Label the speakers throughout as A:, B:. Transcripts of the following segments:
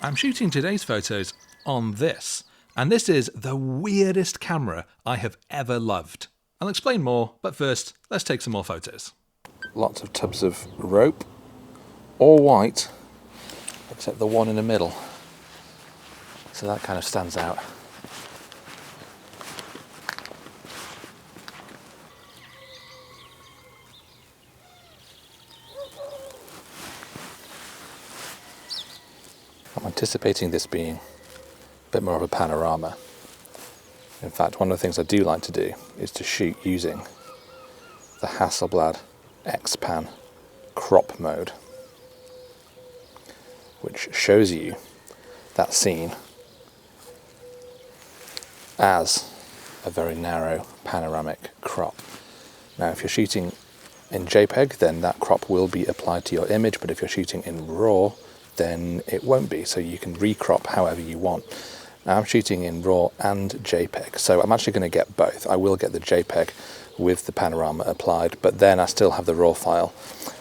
A: I'm shooting today's photos on this, and this is the weirdest camera I have ever loved. I'll explain more, but first, let's take some more photos. Lots of tubs of rope, all white, except the one in the middle. So that kind of stands out. I'm anticipating this being a bit more of a panorama. In fact, one of the things I do like to do is to shoot using the Hasselblad X-Pan crop mode, which shows you that scene as a very narrow panoramic crop. Now, if you're shooting in JPEG, then that crop will be applied to your image, but if you're shooting in RAW, then it won't be, so you can recrop however you want. Now, I'm shooting in RAW and JPEG, so I'm actually going to get both. I will get the JPEG with the panorama applied, but then I still have the RAW file,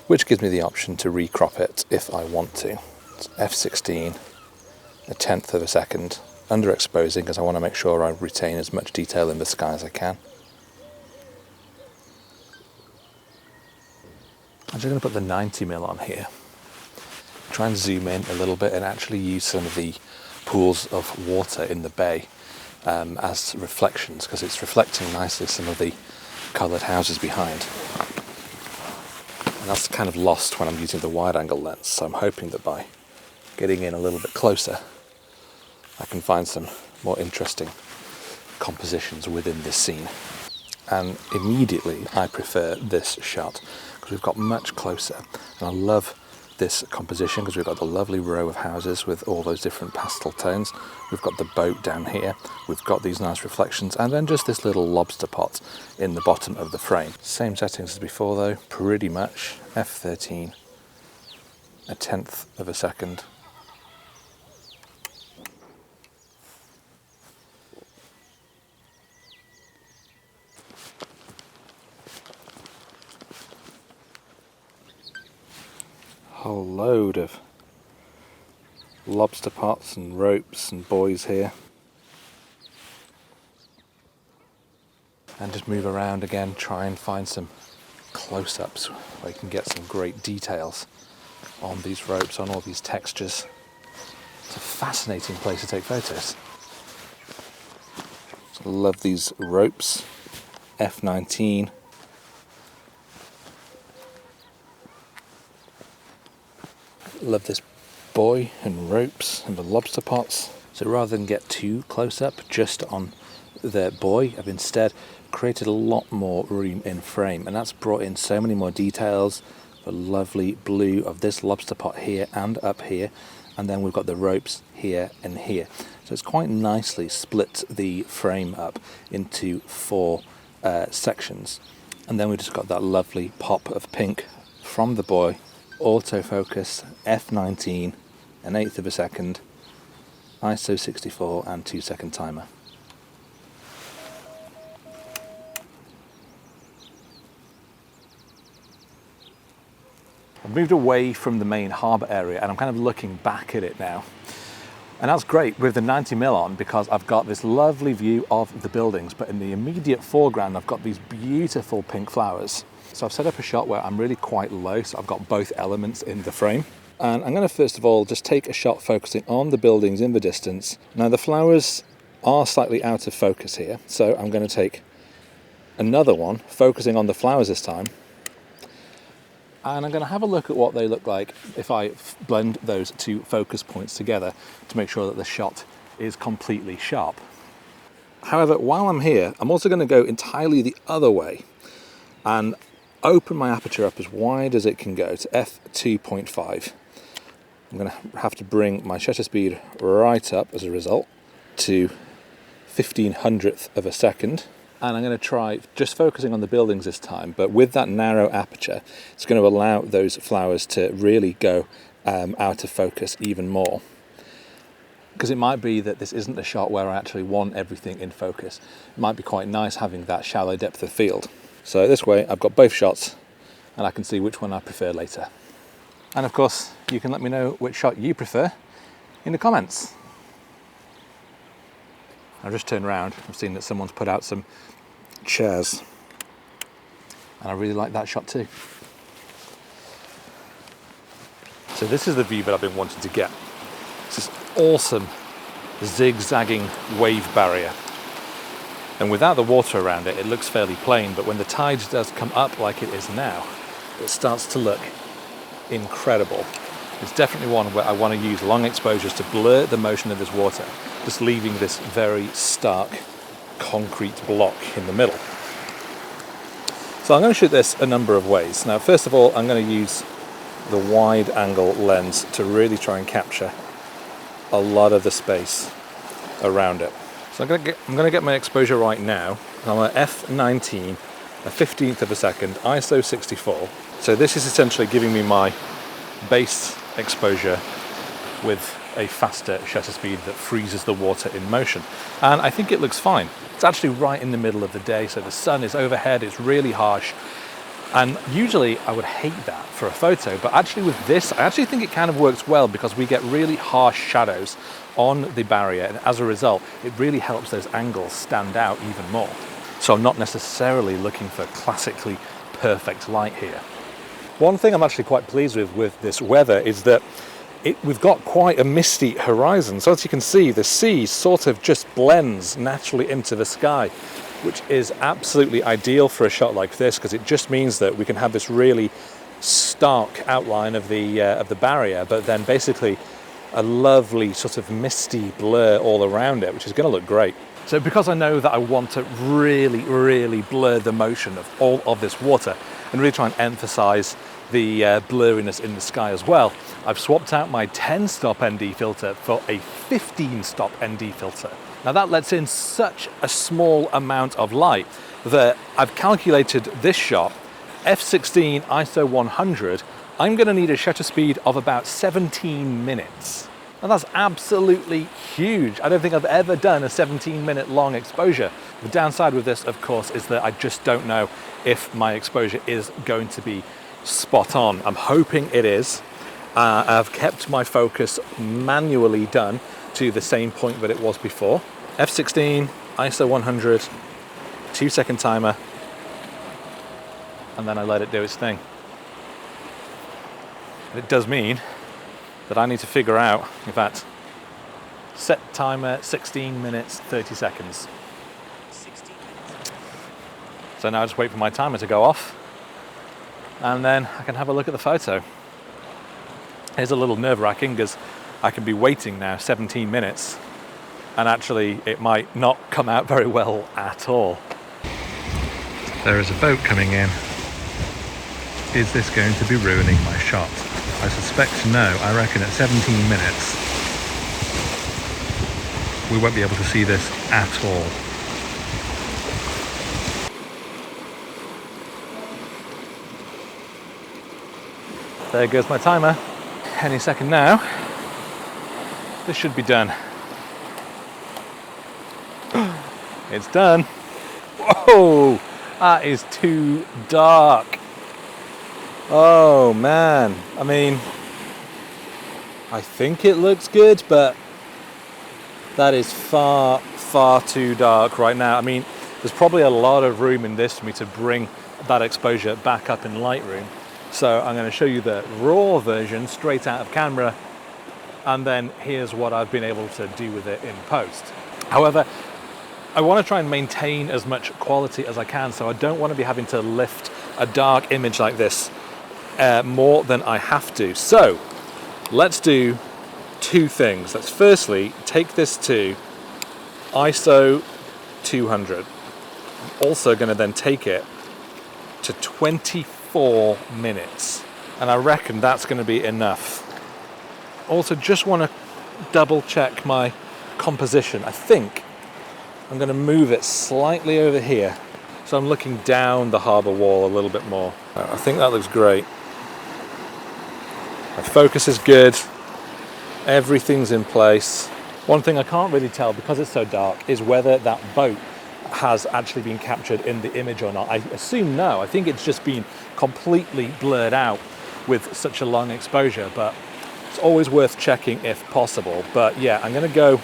A: which gives me the option to recrop it if I want to. It's f16, 1/10 of a second, underexposing because I want to make sure I retain as much detail in the sky as I can. I'm just going to put the 90mm on here. Try and zoom in a little bit and actually use some of the pools of water in the bay as reflections, because it's reflecting nicely some of the coloured houses behind. And that's kind of lost when I'm using the wide angle lens, so I'm hoping that by getting in a little bit closer I can find some more interesting compositions within this scene. And immediately I prefer this shot because we've got much closer, and I love this composition because we've got the lovely row of houses with all those different pastel tones. We've got the boat down here, we've got these nice reflections, and then just this little lobster pot in the bottom of the frame. Same settings as before though, pretty much. f13, 1/10 of a second. Whole load of lobster pots and ropes and buoys here. And just move around again, try and find some close-ups where you can get some great details on these ropes, on all these textures. It's a fascinating place to take photos. So love these ropes, f19. Love this buoy and ropes and the lobster pots. So rather than get too close up just on the buoy, I've instead created a lot more room in frame, and that's brought in so many more details. The lovely blue of this lobster pot here and up here, and then we've got the ropes here and here. So it's quite nicely split the frame up into 4 sections, and then we've just got that lovely pop of pink from the buoy. Autofocus, f19, 1/8 of a second, ISO 64 and 2-second timer. I've moved away from the main harbour area and I'm kind of looking back at it now. And that's great with the 90mm on because I've got this lovely view of the buildings, but in the immediate foreground I've got these beautiful pink flowers. So I've set up a shot where I'm really quite low, so I've got both elements in the frame. And I'm going to first of all just take a shot focusing on the buildings in the distance. Now the flowers are slightly out of focus here, so I'm going to take another one focusing on the flowers this time. And I'm going to have a look at what they look like if I blend those 2 focus points together to make sure that the shot is completely sharp. However, while I'm here, I'm also going to go entirely the other way and open my aperture up as wide as it can go to f2.5. I'm going to have to bring my shutter speed right up as a result to 1/1500th of a second. And I'm going to try just focusing on the buildings this time, but with that narrow aperture, it's going to allow those flowers to really go out of focus even more. Because it might be that this isn't a shot where I actually want everything in focus. It might be quite nice having that shallow depth of field. So this way I've got both shots and I can see which one I prefer later. And of course, you can let me know which shot you prefer in the comments. I've just turned around, I've seen that someone's put out some chairs, and I really like that shot too. So this is the view that I've been wanting to get. It's this awesome zigzagging wave barrier. And without the water around it, it looks fairly plain, but when the tide does come up like it is now, it starts to look incredible. It's definitely one where I want to use long exposures to blur the motion of this water, just leaving this very stark concrete block in the middle. So I'm going to shoot this a number of ways. Now, first of all, I'm going to use the wide angle lens to really try and capture a lot of the space around it. So I'm going to get my exposure right now. I'm at f19, a 15th of a second, ISO 64. So this is essentially giving me my base exposure with a faster shutter speed that freezes the water in motion. And I think it looks fine. It's actually right in the middle of the day, so the sun is overhead, it's really harsh. And usually I would hate that for a photo, but actually with this, I actually think it kind of works well because we get really harsh shadows on the barrier, and as a result, it really helps those angles stand out even more. So I'm not necessarily looking for classically perfect light here. One thing I'm actually quite pleased with this weather is that we've got quite a misty horizon. So as you can see, the sea sort of just blends naturally into the sky, which is absolutely ideal for a shot like this, because it just means that we can have this really stark outline of the barrier, but then basically a lovely sort of misty blur all around it, which is going to look great. So because I know that I want to really blur the motion of all of this water and really try and emphasize the blurriness in the sky as well, I've swapped out my 10-stop ND filter for a 15-stop ND filter. Now that lets in such a small amount of light that I've calculated this shot, f16 ISO 100, I'm going to need a shutter speed of about 17 minutes. And that's absolutely huge. I don't think I've ever done a 17-minute long exposure. The downside with this, of course, is that I just don't know if my exposure is going to be spot on. I'm hoping it is. I've kept my focus manually done to the same point that it was before. f16, ISO 100, 2-second timer, and then I let it do its thing. It does mean that I need to figure out, in fact, set timer 16 minutes, 30 seconds. 16 minutes. So now I just wait for my timer to go off, and then I can have a look at the photo. It's a little nerve-wracking because I can be waiting now 17 minutes, and actually it might not come out very well at all. There is a boat coming in. Is this going to be ruining my shot? I suspect no. I reckon at 17 minutes we won't be able to see this at all. There goes my timer. Any second now. This should be done. It's done. Whoa! That is too dark. Oh man, I mean, I think it looks good, but that is far too dark right now. I mean, there's probably a lot of room in this for me to bring that exposure back up in Lightroom. So I'm going to show you the raw version straight out of camera, and then here's what I've been able to do with it in post. However, I want to try and maintain as much quality as I can, so I don't want to be having to lift a dark image like this more than I have to. So let's do two things. Let's firstly take this to ISO 200. I'm also going to then take it to 24 minutes, and I reckon that's going to be enough. Also, just want to double check my composition. I think I'm going to move it slightly over here, so I'm looking down the harbour wall a little bit more. I think that looks great. My focus is good, everything's in place. One thing I can't really tell, because it's so dark, is whether that boat has actually been captured in the image or not. I assume no. I think it's just been completely blurred out with such a long exposure, but It's always worth checking if possible, but yeah, I'm gonna go,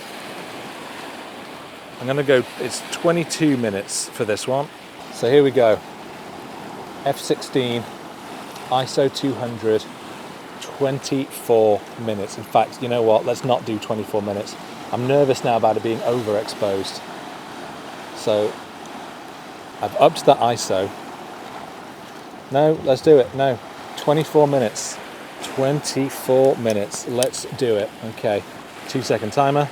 A: it's 22 minutes for this one. So here we go. F16, ISO 200, 24 minutes. In fact, you know what? Let's not do 24 minutes. I'm nervous now about it being overexposed. So I've upped that ISO. No, let's do it. No, 24 minutes. 24 minutes. Let's do it. Okay, 2-second timer.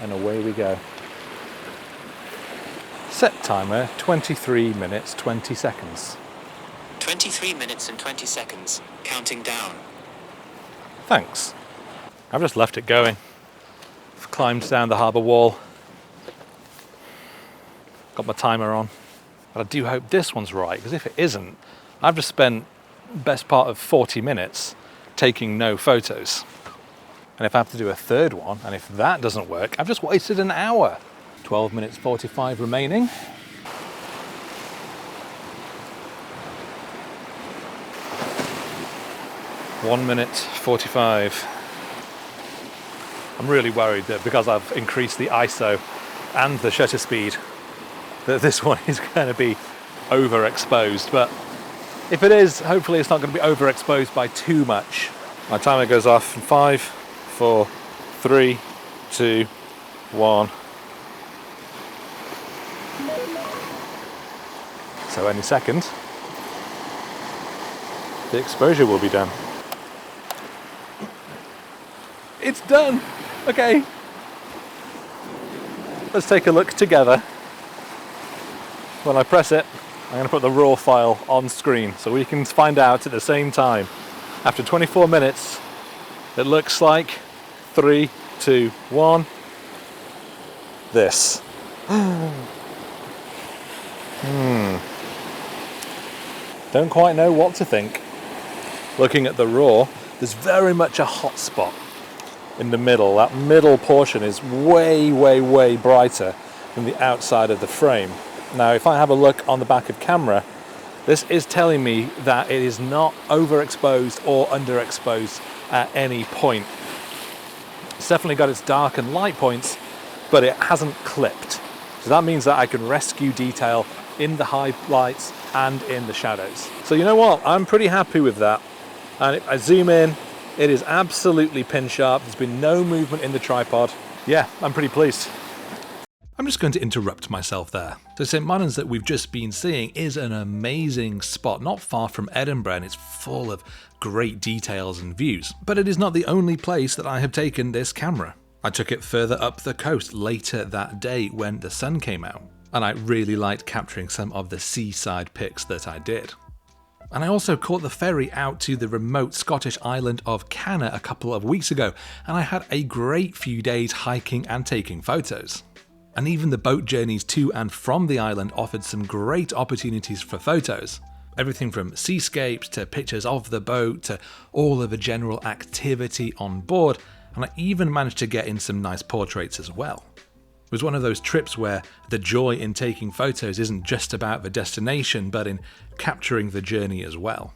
A: And away we go. Set timer, 23 minutes, 20 seconds.
B: 23 minutes and 20 seconds, counting down.
A: Thanks. I've just left it going. I've climbed down the harbour wall. Got my timer on. But I do hope this one's right, because if it isn't, I've just spent the best part of 40 minutes taking no photos. And if I have to do a third one, and if that doesn't work, I've just wasted an hour. 12 minutes 45 remaining. One minute 45. I'm really worried that because I've increased the ISO and the shutter speed, that this one is going to be overexposed. But if it is, hopefully it's not going to be overexposed by too much. My timer goes off in 5, 4, 3, 2, 1. So any second, the exposure will be done. It's done! Okay. Let's take a look together. When I press it, I'm going to put the raw file on screen so we can find out at the same time. After 24 minutes, it looks like 3, 2, 1. This. Don't quite know what to think. Looking at the raw, there's very much a hot spot in the middle. That middle portion is way, way, way brighter than the outside of the frame. Now, if I have a look on the back of camera, this is telling me that it is not overexposed or underexposed at any point. It's definitely got its dark and light points, but it hasn't clipped. So that means that I can rescue detail in the highlights and in the shadows. So you know what? I'm pretty happy with that. And if I zoom in, it is absolutely pin sharp. There's been no movement in the tripod. Yeah, I'm pretty pleased. I'm just going to interrupt myself there. So St. Martin's that we've just been seeing is an amazing spot, not far from Edinburgh, and it's full of great details and views. But it is not the only place that I have taken this camera. I took it further up the coast later that day when the sun came out, and I really liked capturing some of the seaside pics that I did. And I also caught the ferry out to the remote Scottish island of Canna a couple of weeks ago, and I had a great few days hiking and taking photos. And even the boat journeys to and from the island offered some great opportunities for photos. Everything from seascapes to pictures of the boat to all of the general activity on board, and I even managed to get in some nice portraits as well. It was one of those trips where the joy in taking photos isn't just about the destination, but in capturing the journey as well.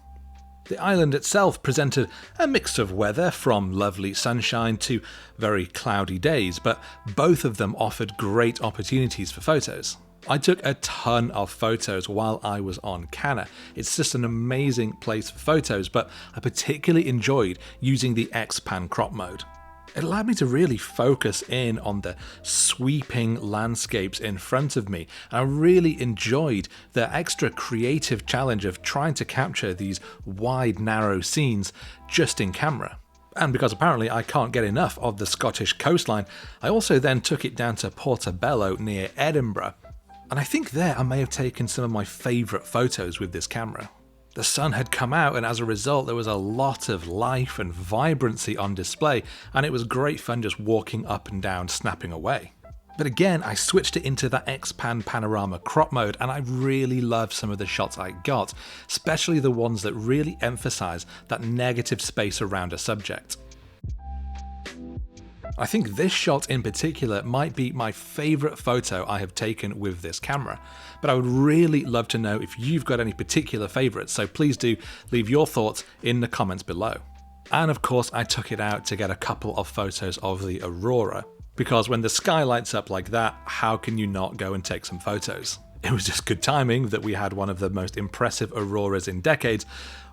A: The island itself presented a mix of weather, from lovely sunshine to very cloudy days, but both of them offered great opportunities for photos. I took a ton of photos while I was on Canna. It's just an amazing place for photos, but I particularly enjoyed using the X-Pan crop mode. It allowed me to really focus in on the sweeping landscapes in front of me, and I really enjoyed the extra creative challenge of trying to capture these wide, narrow scenes just in camera. And because apparently I can't get enough of the Scottish coastline, I also then took it down to Portobello near Edinburgh, and I think there I may have taken some of my favourite photos with this camera. The sun had come out, and as a result there was a lot of life and vibrancy on display, and it was great fun just walking up and down snapping away. But again, I switched it into that X-Pan panorama crop mode, and I really loved some of the shots I got, especially the ones that really emphasise that negative space around a subject. I think this shot in particular might be my favorite photo I have taken with this camera, but I would really love to know if you've got any particular favorites, so please do leave your thoughts in the comments below. And of course I took it out to get a couple of photos of the aurora, because when the sky lights up like that, how can you not go and take some photos? It was just good timing that we had one of the most impressive auroras in decades,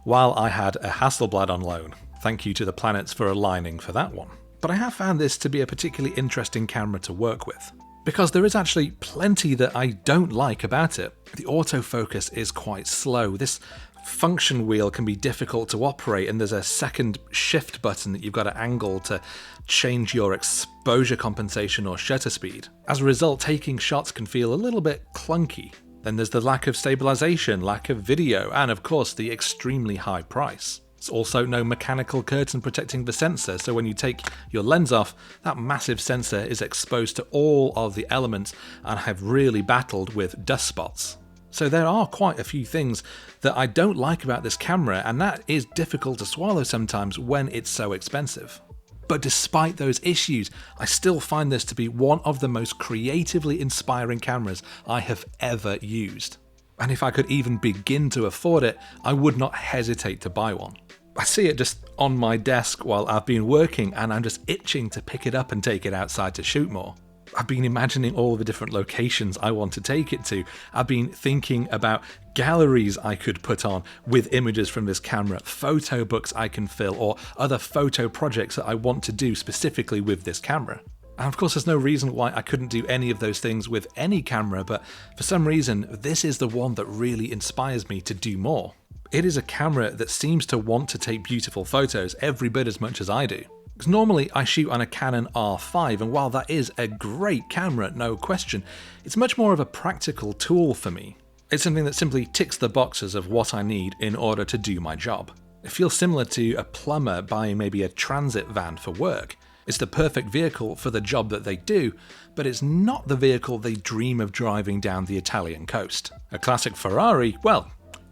A: while I had a Hasselblad on loan. Thank you to the planets for aligning for that one. But I have found this to be a particularly interesting camera to work with, because there is actually plenty that I don't like about it. The autofocus is quite slow. This function wheel can be difficult to operate, and there's a second shift button that you've got to angle to change your exposure compensation or shutter speed. As a result, taking shots can feel a little bit clunky. Then there's the lack of stabilization, lack of video, and of course the extremely high price. There's also no mechanical curtain protecting the sensor, so when you take your lens off, that massive sensor is exposed to all of the elements and have really battled with dust spots. So there are quite a few things that I don't like about this camera, and that is difficult to swallow sometimes when it's so expensive. But despite those issues, I still find this to be one of the most creatively inspiring cameras I have ever used. And if I could even begin to afford it, I would not hesitate to buy one. I see it just on my desk while I've been working, and I'm just itching to pick it up and take it outside to shoot more. I've been imagining all the different locations I want to take it to. I've been thinking about galleries I could put on with images from this camera, photo books I can fill, or other photo projects that I want to do specifically with this camera. And of course, there's no reason why I couldn't do any of those things with any camera, but for some reason, this is the one that really inspires me to do more. It is a camera that seems to want to take beautiful photos every bit as much as I do. Because normally I shoot on a Canon R5, and while that is a great camera, no question, it's much more of a practical tool for me. It's something that simply ticks the boxes of what I need in order to do my job. It feels similar to a plumber buying maybe a transit van for work. It's the perfect vehicle for the job that they do, but it's not the vehicle they dream of driving down the Italian coast. A classic Ferrari, well,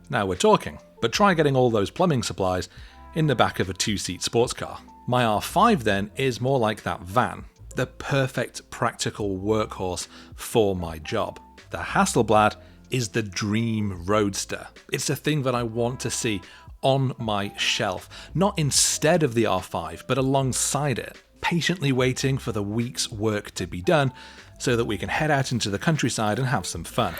A: now we're talking. But try getting all those plumbing supplies in the back of a two-seat sports car. My R5 then is more like that van, the perfect practical workhorse for my job. The Hasselblad is the dream roadster. It's the thing that I want to see on my shelf, not instead of the R5, but alongside it, patiently waiting for the week's work to be done so that we can head out into the countryside and have some fun.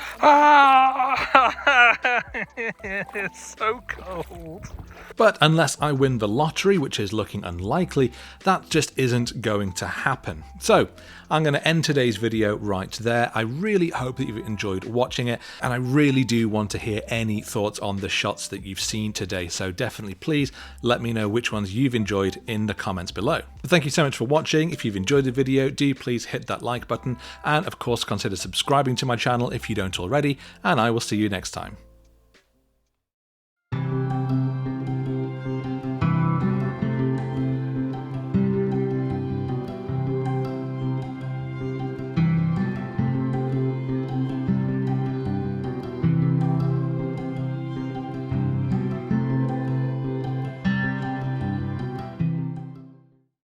A: It's so cold. But unless I win the lottery, which is looking unlikely, that just isn't going to happen. So I'm going to end today's video right there. I really hope that you've enjoyed watching it, and I really do want to hear any thoughts on the shots that you've seen today. So definitely please let me know which ones you've enjoyed in the comments below. But thank you so much for watching. If you've enjoyed the video, do please hit that like button, and of course consider subscribing to my channel if you don't already, and I will see you next time.